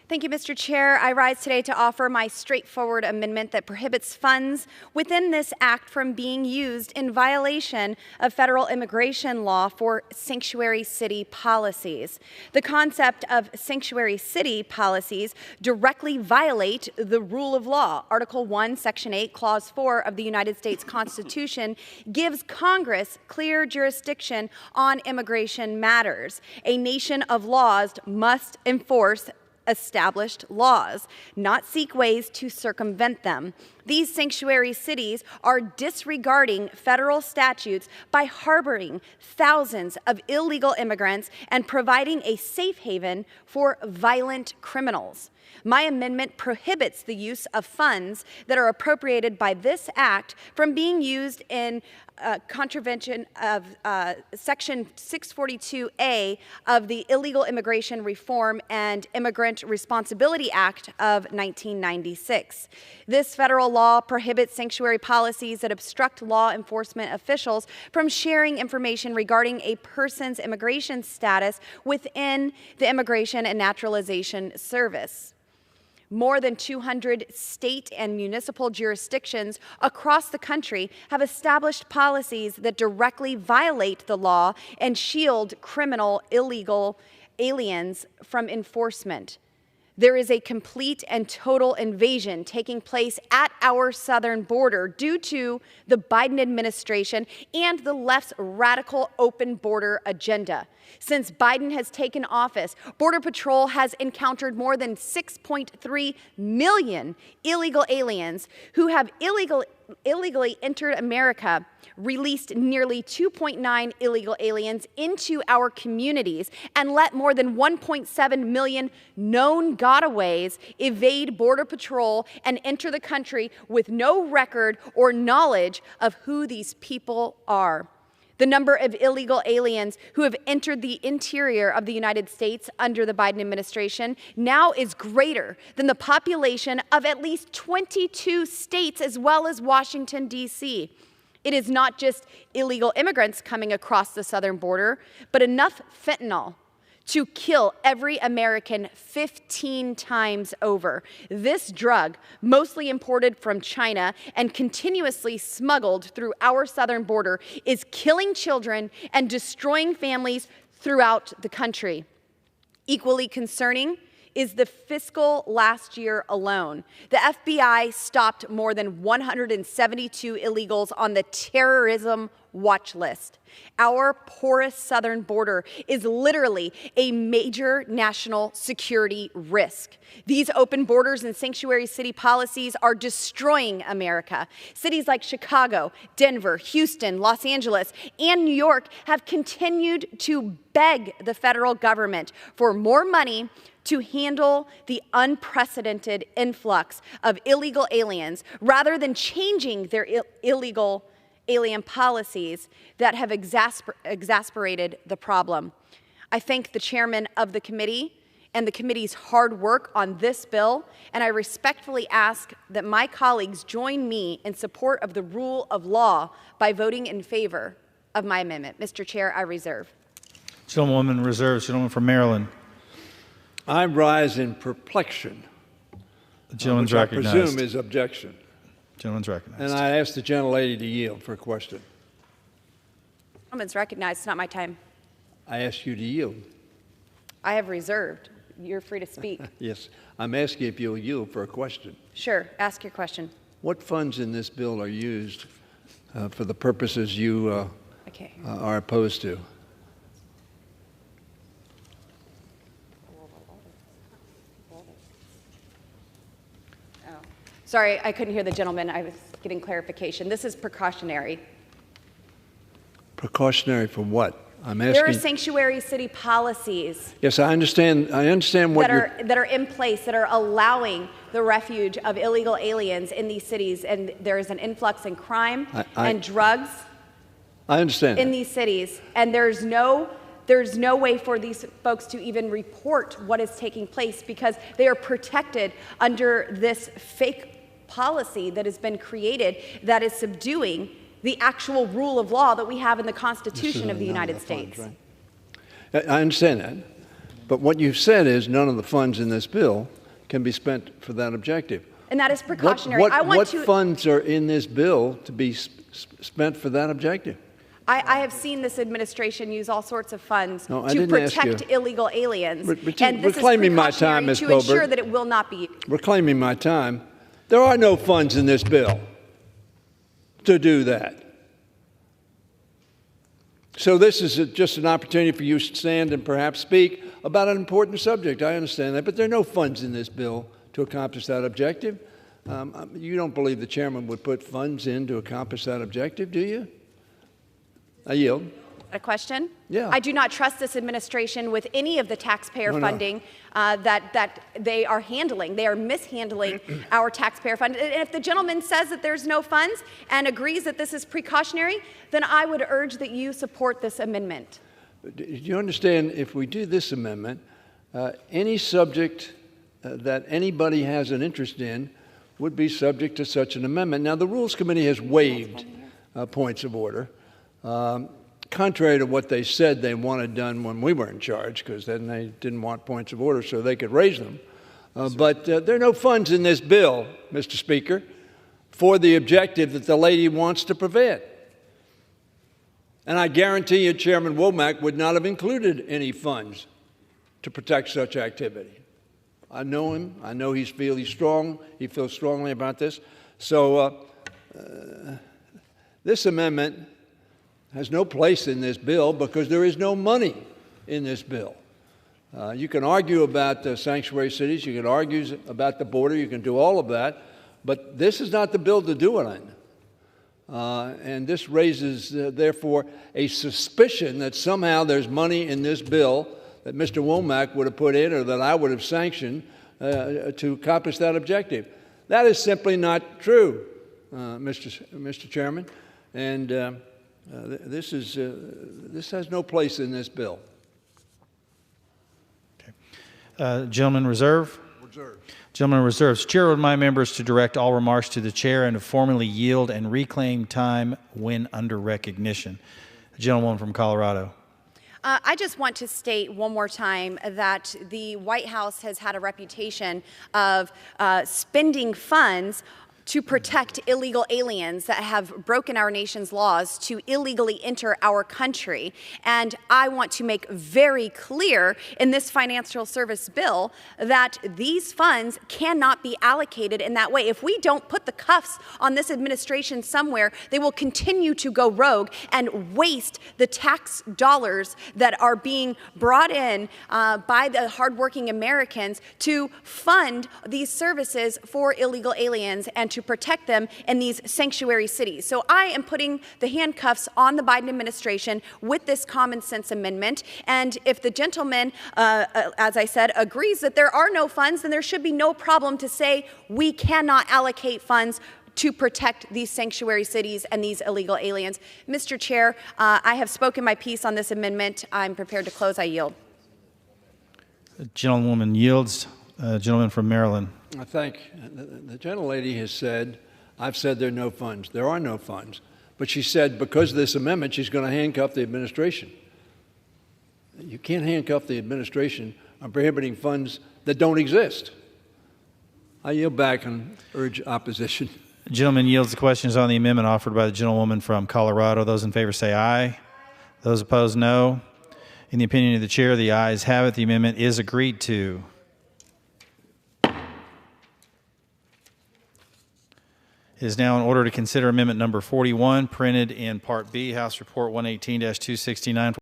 Thank you, Mr. Chair. I rise today to offer my straightforward amendment that prohibits funds within this act from being used in violation of federal immigration law for sanctuary city policies. The concept of sanctuary city policies directly violate the rule of law. Article 1, Section 8, Clause 4 of the United States Constitution gives Congress clear jurisdiction on immigration matters. A nation of laws must enforce established laws, not seek ways to circumvent them. These sanctuary cities are disregarding federal statutes by harboring thousands of illegal immigrants and providing a safe haven for violent criminals. My amendment prohibits the use of funds that are appropriated by this act from being used in contravention of Section 642A of the Illegal Immigration Reform and Immigrant Responsibility Act of 1996. This federal law prohibits sanctuary policies that obstruct law enforcement officials from sharing information regarding a person's immigration status within the Immigration and Naturalization Service. More than 200 state and municipal jurisdictions across the country have established policies that directly violate the law and shield criminal illegal aliens from enforcement. There is a complete and total invasion taking place at our southern border due to the Biden administration and the left's radical open border agenda. Since Biden has taken office, Border Patrol has encountered more than 6.3 million illegal aliens who have illegally entered America, released nearly 2.9 illegal aliens into our communities, and let more than 1.7 million known gotaways evade Border Patrol and enter the country with no record or knowledge of who these people are. The number of illegal aliens who have entered the interior of the United States under the Biden administration now is greater than the population of at least 22 states as well as Washington, D.C. It is not just illegal immigrants coming across the southern border, but enough fentanyl to kill every American 15 times over. This drug, mostly imported from China and continuously smuggled through our southern border, is killing children and destroying families throughout the country. Equally concerning is the fiscal last year alone. The FBI stopped more than 172 illegals on the terrorism watch list. Our porous southern border is literally a major national security risk. These open borders and sanctuary city policies are destroying America. Cities like Chicago, Denver, Houston, Los Angeles, and New York have continued to beg the federal government for more money to handle the unprecedented influx of illegal aliens rather than changing their illegal alien policies that have exasperated the problem. I thank the chairman of the committee and the committee's hard work on this bill, and I respectfully ask that my colleagues join me in support of the rule of law by voting in favor of my amendment. Mr. Chair, I reserve. Gentlewoman reserves. Gentleman from Maryland. I rise in perplexion. The gentleman's which recognized. I presume is objection. Gentleman's recognized. And I ask the gentlelady to yield for a question. Gentleman's recognized. It's not my time. I ask you to yield. I have reserved. You're free to speak. Yes. I'm asking if you'll yield for a question. Sure. Ask your question. What funds in this bill are used for the purposes you are opposed to? Sorry, I couldn't hear the gentleman. I was getting clarification. This is precautionary. Precautionary for what? I'm asking. There are sanctuary city policies. Yes, I understand. I understand what that are in place that are allowing the refuge of illegal aliens in these cities, and there is an influx in crime and drugs. I understand in these cities, and there's no way for these folks to even report what is taking place because they are protected under this fake policy that has been created that is subduing the actual rule of law that we have in the Constitution of the United States. Funds, right? I understand that. But what you've said is none of the funds in this bill can be spent for that objective. And that is precautionary. What funds are in this bill to be spent for that objective? I have seen this administration use all sorts of funds No, to protect illegal aliens. And this is reclaiming my time, precautionary Ms. to Boebert. ensure that it will not be. Reclaiming my time. There are no funds in this bill to do that. So this is just an opportunity for you to stand and perhaps speak about an important subject. I understand that, but there are no funds in this bill to accomplish that objective. You don't believe the chairman would put funds in to accomplish that objective, do you? I yield. A question? Yeah. I do not trust this administration with any of the taxpayer funding that they are handling. They are mishandling our taxpayer fund. And if the gentleman says that there's no funds and agrees that this is precautionary, then I would urge that you support this amendment. Do you understand, if we do this amendment, any subject that anybody has an interest in would be subject to such an amendment? Now, the Rules Committee has waived points of order. Contrary to what they said they wanted done when we were in charge, because then they didn't want points of order so they could raise them. But there are no funds in this bill, Mr. Speaker, for the objective that the lady wants to prevent. And I guarantee you Chairman Womack would not have included any funds to protect such activity. I know him. I know he feels strongly about this. So this amendment has no place in this bill because there is no money in this bill. You can argue about sanctuary cities, you can argue about the border, you can do all of that, but this is not the bill to do it on. And this raises, therefore, a suspicion that somehow there's money in this bill that Mr. Womack would have put in or that I would have sanctioned to accomplish that objective. That is simply not true, Mr. Chairman, and this has no place in this bill. Okay. Gentleman reserve? Reserve. Gentleman reserves. Chair would my members to direct all remarks to the chair and to formally yield and reclaim time when under recognition. The gentlewoman from Colorado. I just want to state one more time that the White House has had a reputation of spending funds to protect illegal aliens that have broken our nation's laws to illegally enter our country. And I want to make very clear in this financial service bill that these funds cannot be allocated in that way. If we don't put the cuffs on this administration somewhere, they will continue to go rogue and waste the tax dollars that are being brought in by the hardworking Americans to fund these services for illegal aliens and to protect them in these sanctuary cities. So I am putting the handcuffs on the Biden administration with this common sense amendment. And if the gentleman, as I said, agrees that there are no funds, then there should be no problem to say we cannot allocate funds to protect these sanctuary cities and these illegal aliens. Mr. Chair, I have spoken my piece on this amendment. I'm prepared to close. I yield. The gentlewoman yields. Gentleman from Maryland. I think the gentlelady has said, I've said there are no funds. There are no funds. But she said because of this amendment, she's going to handcuff the administration. You can't handcuff the administration on prohibiting funds that don't exist. I yield back and urge opposition. The gentleman yields. The questions on the amendment offered by the gentlewoman from Colorado. Those in favor say aye. Those opposed, no. In the opinion of the chair, the ayes have it. The amendment is agreed to. It is now in order to consider amendment number 41, printed in Part B, House Report 118-269.